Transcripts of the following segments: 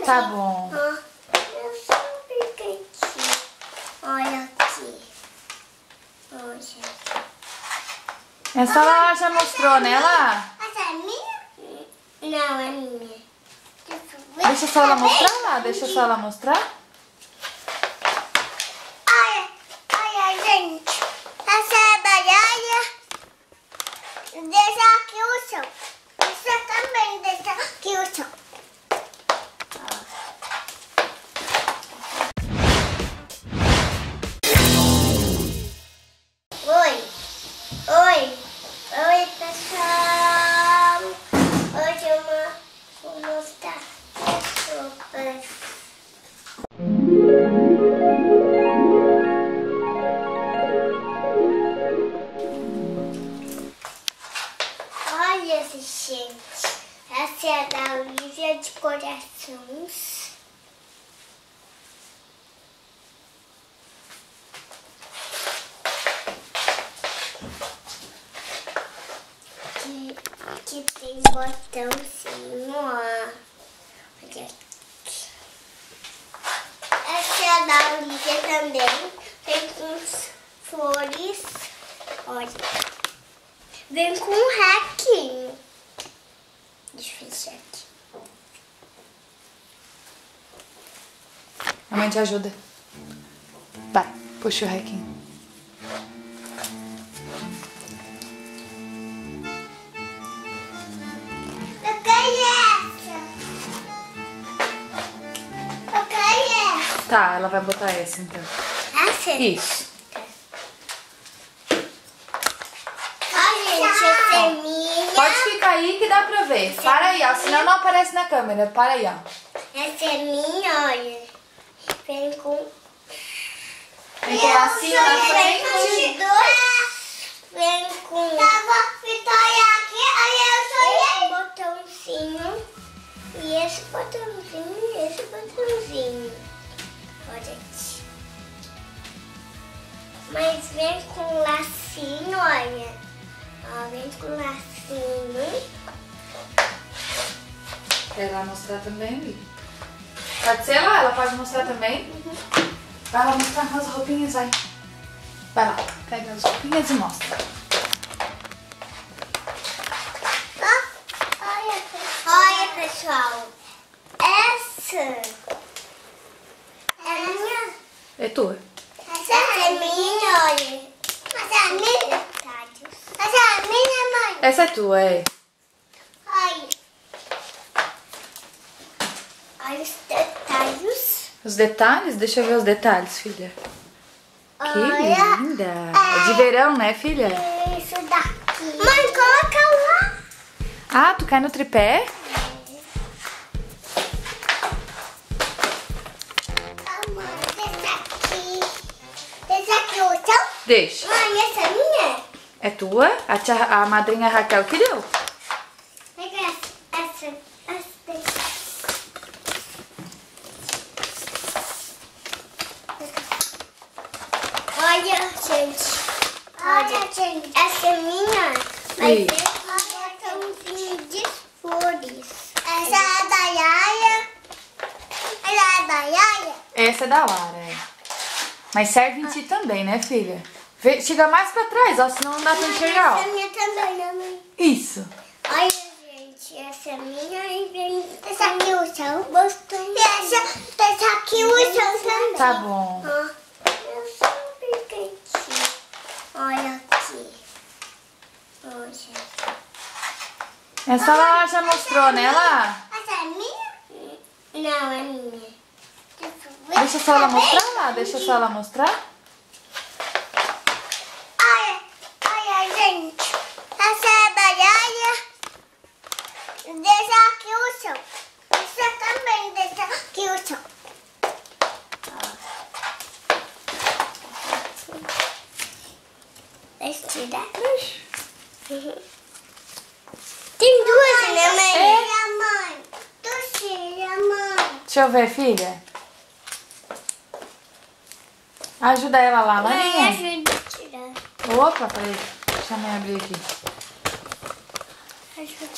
Tá bom. Ó, eu só fiquei aqui. Olha aqui. Ó, gente. Essa lá já mostrou, né, lá? Essa é minha? Não, é minha. Deixa só ela mostrar lá, deixa só ela mostrar. Olha, gente. Essa é a baiaia. Deixa aqui o chão. Você também deixa aqui o chão. Oi, pessoal. Hoje eu vou mostrar sopas. Olha, gente, essa é a da Olivia de corações. Que tem botãozinho, ó. Olha aqui. Essa é a da Olivia também. Vem com flores. Olha. Vem com um requinho. Deixa eu fechar aqui. A mãe te ajuda. Vai, puxa o requinho. Eu quero essa. Eu quero essa. Tá, ela vai botar essa então. Essa? Isso. Olha, gente, essa é minha. Pode ficar aí que dá pra ver. Para aí, ó. Senão não aparece na câmera. Para aí, ó. Essa é minha, olha. Vem com... Tem um lacinho na frente. Vem com... Tava Vitória aqui, aí eu sou botãozinho. E esse botãozinho, e esse botãozinho. Olha aqui. Mas vem com lacinho, olha. Ó, vem com lacinho. Quer ela mostrar também, Li? Pode ser lá? Ela pode mostrar também? Vai lá mostrar as roupinhas, vai. Vai lá, pega as roupinhas e mostra. Olha, pessoal. Essa é minha. É tua. Essa é minha, olha. Essa é minha. Essa é minha, mãe. Essa é tua, é. Olha. Olha os detalhes. Os detalhes? Deixa eu ver os detalhes, filha. Que Olha. linda. É de verão, né, filha? Isso daqui. Mãe, coloca lá. Ah, tu cai no tripé? Mãe, esse aqui o seu? Deixa. Mãe, essa é minha? É tua? A madrinha Raquel que deu. Pega essa. Olha, gente. Olha, gente. Essa é minha. Vai Sim. ter um botãozinho de flores. Essa é a da Yaya. Essa é a da Yaya. Essa é da Lara, é. Mas serve em ti também, né, filha? Chega mais pra trás, ó, senão não dá pra enxergar, Essa é ó. minha também, né, mãe? Isso. Olha, gente, essa é minha e vem... Essa aqui o seu botão. Essa aqui o seu também. Tá bom. Ó, eu só fiquei aqui. Olha aqui. Ó, gente. Essa lá já mostrou, né, lá? Essa é minha? Não, é minha. Deixa só ela mostrar lá, deixa só ela mostrar. Olha, gente. Essa é a baiaia. Deixa aqui o chão. Você também deixa aqui o chão. Deixa eu tirar. Tem duas, né, mãe? É? Mãe. Deixa eu ver, filha. Ajuda ela lá, Mãe, Marinha. ajuda a tirar. Opa, peraí. Deixa a mãe abrir aqui. Ajuda.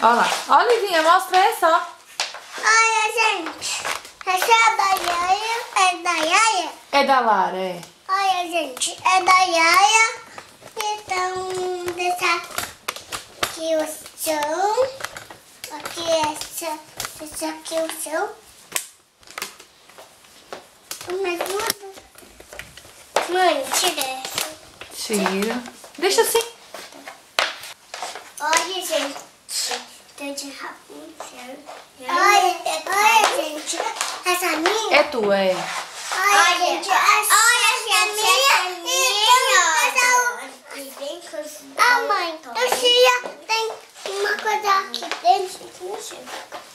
Olha lá. Ó, Livinha, mostra essa, ó. Olha, gente. Essa é da Yaya. É da Yaya? É da Lara, é. Olha, gente. É da Yaya. Então, deixa aqui o chão. Aqui esse aqui o chão. Me ajuda. Mãe, tira essa. Tira. Deixa assim. Olha, gente. Tô de Rapunzel. Olha, gente. Essa minha. É tua, é. Olha, gente. Olha, essa minha. Ah, mãe. Tem uma coisa aqui dentro.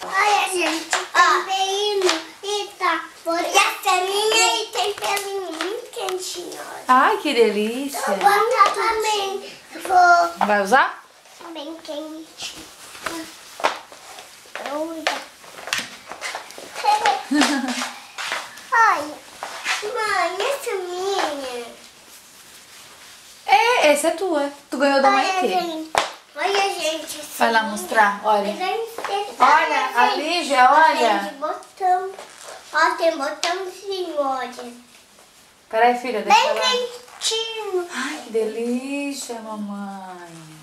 Olha, gente. Tem pelinho. E tá. E essa minha e tem pelinho muito quentinho. Ai, que delícia. Vou botar também. Vou. Vai usar? Bem quente. Olha. Olha. Mãe, essa minha. Essa é tua. Tu ganhou da Maitê. Olha, gente. Vai lá mostrar, olha. Olha, a Lígia, olha. Tem botão. Ó, tem botãozinho, olha. Peraí, filha, deixa Bem ela. quentinho. Ai, que delícia, mamãe.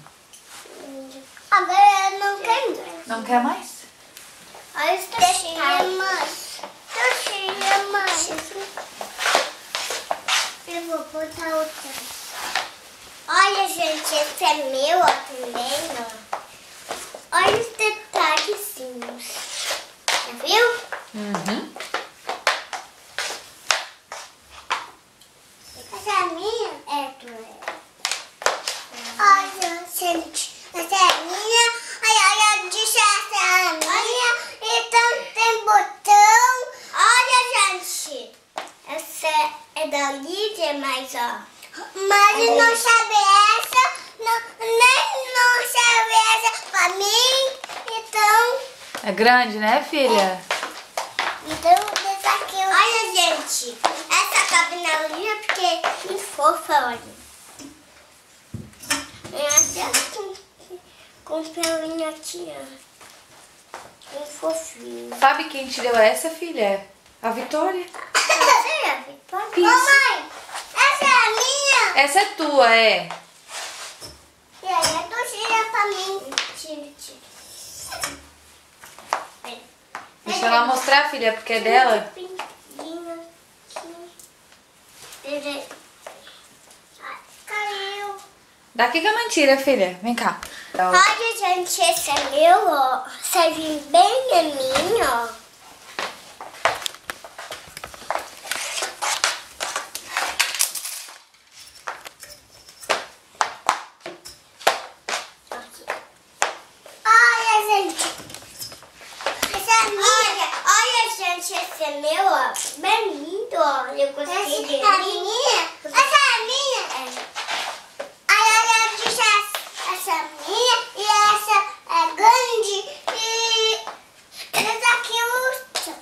Agora eu não quero. Não quer mais? Olha os tachinhos. Eu vou botar outra. Olha, gente, esse é meu, ó, também, ó. Olha os detalhezinhos. Já viu? Uhum. Essa é minha? É tua. Olha, gente, essa é minha. Olha, disse essa é minha. Então tem botão. Olha, gente. Essa é da Lídia, mas ó. Mas não sabe essa. Nem não sabe essa pra mim. Então. É grande, né, filha? Então, dessa aqui. Olha, gente. Essa cabe na linha porque é fofa, olha. Essa com pelinho aqui, ó. Bem fofinho. Sabe quem te deu essa, filha? A Vitória. Você é a Vitória? Ô, Isso. mãe, essa é a minha. Essa é tua, é. E aí, a docinha pra mim. Tira. Deixa ela mostrar, filha, porque é dela. Pinguinho aqui. Ai, caiu. Daqui que a mãe tira, filha. Vem cá. Olha, gente, esse é meu, ó. Serve bem a mim, ó. Aqui. Olha, gente. Esse é minha. Olha, gente, esse é meu, ó. Bem lindo, ó. Eu gostei dele. Essa é minha? Essa é minha? É. Aí eu disse essa é minha e essa é grande e essa aqui é outra.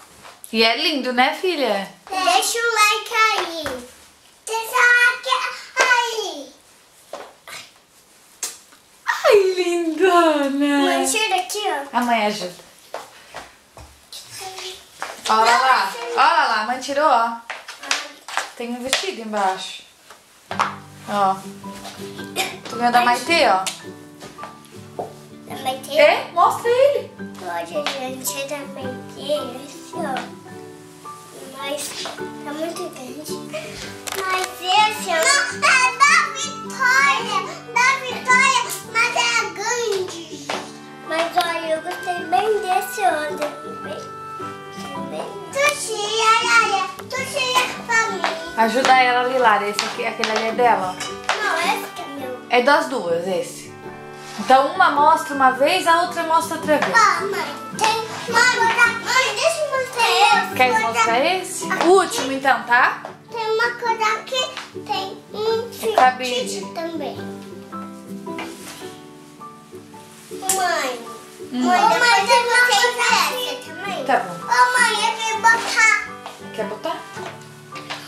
E é lindo, né, filha? Deixa o like aí. Deixa o like aí. Ai, lindona. Mãe, tira aqui, ó. A mãe ajuda. Olha lá. Olha lá, a mãe tirou, ó. Tem um vestido embaixo. Ó. Tu ganhou da Maitê, ó. Também tem. É? Mostra ele. Olha, gente, também tem esse, ó. Mas tá muito grande. Mas esse, ó. Não, é da Vitória. Da Vitória, mas é grande. Mas olha, eu gostei bem desse, ó. Tuxinha pra mim. Ajuda ela ali, Lara. Esse aqui, aquele ali é dela, ó. Não, esse que é meu. É das duas, esse. Então uma mostra uma vez, a outra mostra outra vez. Ah, mãe, tem uma coisa. Mãe, deixa eu mostrar esse. Quer mostrar esse? O último então, tá? Tem uma coisa aqui, tem um cabide. também. Mãe. Mãe, Depois eu vou ter essa também. Tá bom. Ô, mãe, eu quero botar. Quer botar?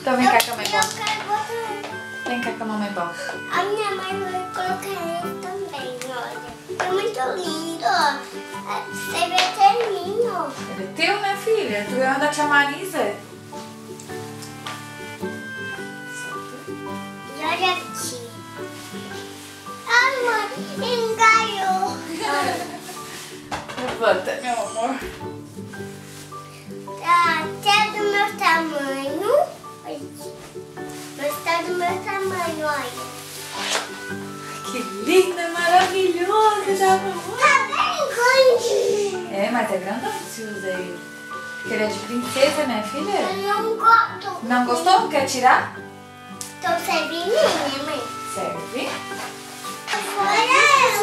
Então vem cá que a mãe Eu bota. quero botar. Vem cá que a mamãe bota. A minha mãe vai colocar ele também, olha. É muito lindo, ó. Você vê até mim, ó. Ele é teu, né, filha? filha? Tu ganhou da tia Marisa? E olha aqui. Ai, mãe, enganou. Levanta, meu amor. Tá até do meu tamanho. Mas tá do meu tamanho, olha. Que linda, maravilhosa, já mamãe. Tá bem grande. É, mas é grandão se usa ele. Porque ele é de princesa, né, filha? Eu não gosto. Não gostou? Quer tirar? Então serve em mim, né, mãe? Serve. Agora